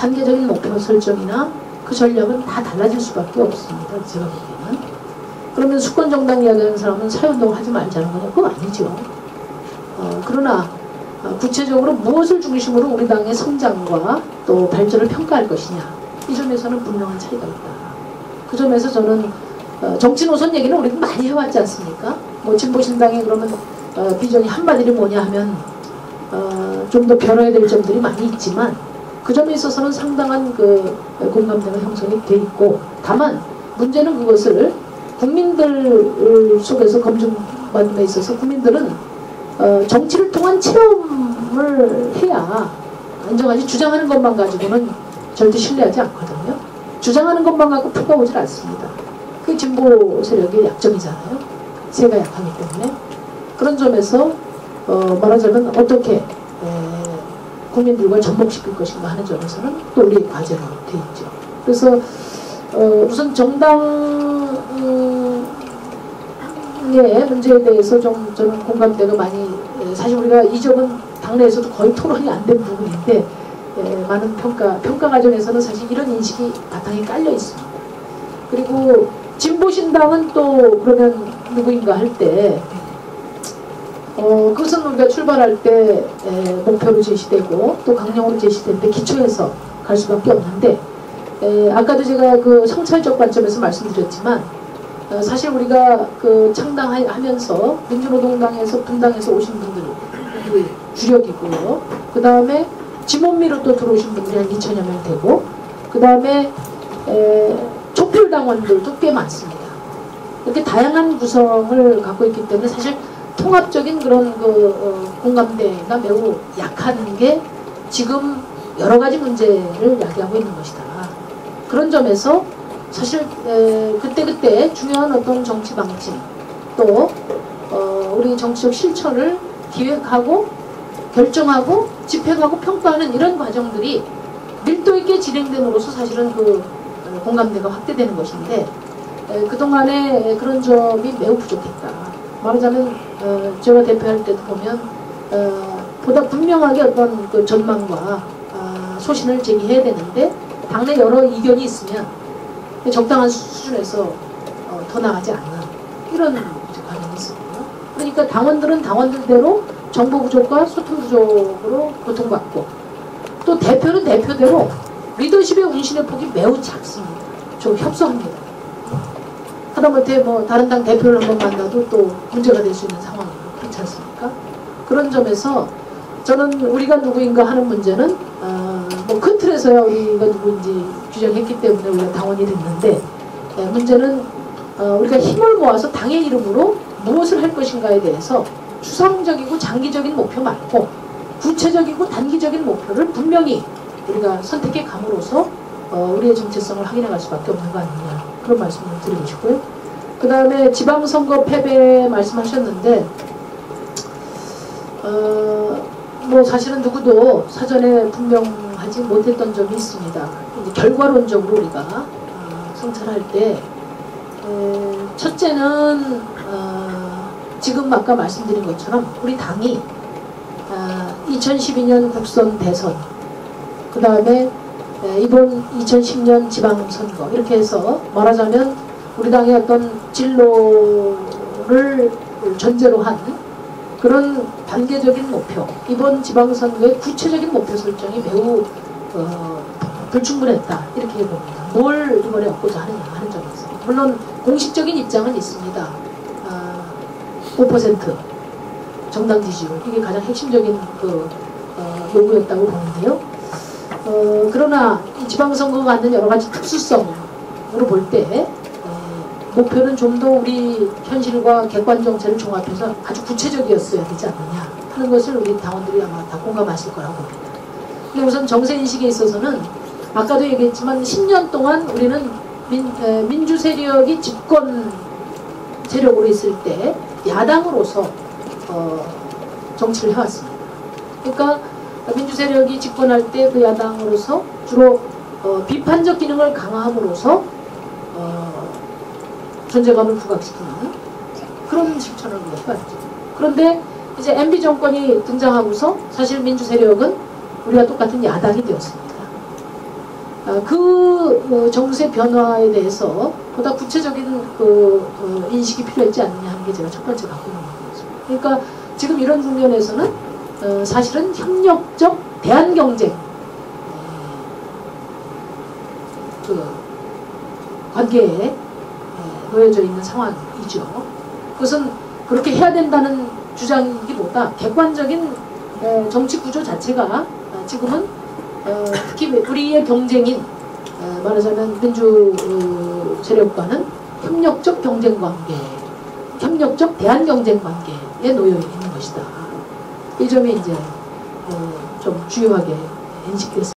단계적인 목표 설정이나 그 전략은 다 달라질 수밖에 없습니다. 제가 보기에는. 그러면 수권정당 이야기하는 사람은 사회운동을 하지 말자는 거냐? 그건 아니죠. 그러나 구체적으로 무엇을 중심으로 우리 당의 성장과 또 발전을 평가할 것이냐, 이 점에서는 분명한 차이가 있다. 그 점에서 저는 정치 노선 얘기는 우리도 많이 해왔지 않습니까? 뭐 진보신당에 그러면 비전이 한마디로 뭐냐 하면 좀 더 변화해야 될 점들이 많이 있지만 그 점에 있어서는 상당한 그 공감대가 형성이 돼 있고, 다만 문제는 그것을 국민들 속에서 검증받는 데 있어서 국민들은 정치를 통한 체험을 해야 인정하지, 주장하는 것만 가지고는 절대 신뢰하지 않거든요. 주장하는 것만 갖고 표가 오질 않습니다. 그게 진보 세력의 약점이잖아요. 세가 약하기 때문에. 그런 점에서 말하자면 어떻게 국민들과 접목시킬 것인가 하는 점에서는 또 우리의 과제로 돼 있죠. 그래서 우선 정당의 문제에 대해서 좀 저는 공감대가 많이, 사실 우리가 이 점은 당내에서도 거의 토론이 안 된 부분인데 많은 평가 과정에서는 사실 이런 인식이 바탕에 깔려 있습니다. 그리고 진보신당은 또 그러면 누구인가 할 때 그것은 우리가 출발할 때 목표로 제시되고 또 강령으로 제시될 때 기초해서 갈 수밖에 없는데, 아까도 제가 그 성찰적 관점에서 말씀드렸지만 사실 우리가 그 창당하면서 민주노동당에서 분당에서 오신 분들이 주력이고요. 그 다음에 지몬미로 또 들어오신 분들이 한 2천여 명 되고, 그 다음에 촛불당원들도 꽤 많습니다. 이렇게 다양한 구성을 갖고 있기 때문에 사실 통합적인 그런 공감대가 매우 약한 게 지금 여러 가지 문제를 야기하고 있는 것이다. 그런 점에서 사실 그때그때 중요한 어떤 정치 방침, 또 우리 정치적 실천을 기획하고 결정하고 집행하고 평가하는 이런 과정들이 밀도 있게 진행됨으로써 사실은 그 공감대가 확대되는 것인데, 그동안에 그런 점이 매우 부족했다. 말하자면 제가 대표할 때도 보면 보다 분명하게 어떤 그 전망과 소신을 제기해야 되는데 당내 여러 의견이 있으면 적당한 수준에서 더 나가지 않는 이런 과정이 있었고요. 그러니까 당원들은 당원들대로 정보 부족과 소통 부족으로 고통받고, 또 대표는 대표대로 리더십의 운신의 폭이 매우 작습니다. 좀 협소합니다. 하다못해 뭐 다른 당 대표를 한번 만나도 또 문제가 될 수 있는 상황이고 그렇지 않습니까? 그런 점에서 저는 우리가 누구인가 하는 문제는 뭐 큰 틀에서야 우리가 누구인지 규정했기 때문에 우리가 당원이 됐는데, 문제는 우리가 힘을 모아서 당의 이름으로 무엇을 할 것인가에 대해서 추상적이고 장기적인 목표 말고 구체적이고 단기적인 목표를 분명히 우리가 선택해 감으로써 우리의 정체성을 확인해 갈 수밖에 없는 거 아니냐, 그런 말씀을 드리고 싶고요. 그 다음에 지방선거 패배 말씀하셨는데 뭐 사실은 누구도 사전에 분명하지 못했던 점이 있습니다. 이제 결과론적으로 우리가 성찰할 때 첫째는 지금 아까 말씀드린 것처럼 우리 당이 2012년 국선 대선, 그 다음에 이번 2010년 지방선거, 이렇게 해서 말하자면 우리 당의 어떤 진로를 전제로 한 그런 단계적인 목표, 이번 지방선거의 구체적인 목표 설정이 매우 불충분했다, 이렇게 봅니다. 뭘 이번에 얻고자 하느냐 하는 점에서 물론 공식적인 입장은 있습니다. 5% 정당 지지율, 이게 가장 핵심적인 그 요구였다고 보는데요. 그러나 이 지방선거가 갖는 여러 가지 특수성으로 볼 때 목표는 좀 더 우리 현실과 객관 정체를 종합해서 아주 구체적이었어야 되지 않느냐 하는 것을 우리 당원들이 아마 다 공감하실 거라고 봅니다. 근데 우선 정세인식에 있어서는 아까도 얘기했지만 10년 동안 우리는 민주 세력이 집권 세력으로 있을 때 야당으로서 정치를 해왔습니다. 그러니까 민주 세력이 집권할 때 그 야당으로서 주로 비판적 기능을 강화함으로써 존재감을 부각시키는 그런 실천을 우리가 해왔죠. 그런데 이제 MB 정권이 등장하고서 사실 민주 세력은 우리가 똑같은 야당이 되었습니다. 그 정세 변화에 대해서 보다 구체적인 인식이 필요했지 않느냐 하는 게 제가 첫 번째 갖고 있는 거죠. 그러니까 지금 이런 국면에서는 사실은 협력적 대한경쟁 관계에 놓여져 있는 상황이죠. 그것은 그렇게 해야 된다는 주장이기보다 객관적인 정치 구조 자체가 지금은 특히 우리의 경쟁인 말하자면 민주 세력과는 협력적 경쟁 관계, 협력적 대한 경쟁 관계에 놓여 있는 것이다. 이 점이 이제 좀 주요하게 인식됐습니다.